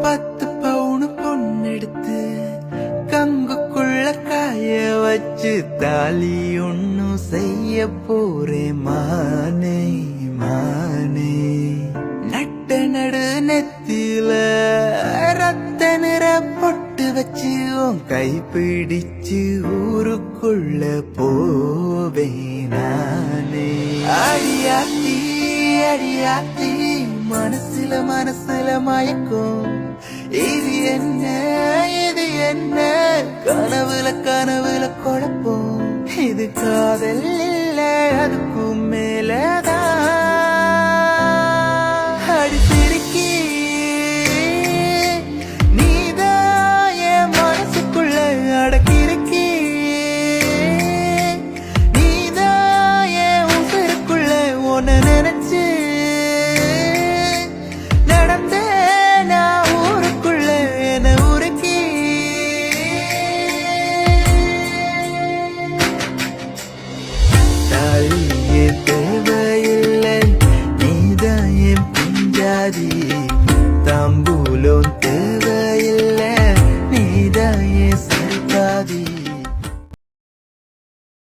10 பவுன் பொண்ணெடுத்து கங்குக்குள்ள காய வச்சு தாலி ஒன்னும் செய்ய போறேன் மானே மானே. நட்ட நடு நெத்தில ரத்த நிற பொட்டு வச்சு உன் கை பிடிச்சு ஊருக்குள்ள போவேன் நானே. அடியாத்தி அடியாத்தி மனசுல மனசுல மயக்கும். இது என்ன இது என்ன கனவுல கனவுல குழப்பம். இது காதல் இல்ல அதுக்கும் மேலதான். அடிச்சு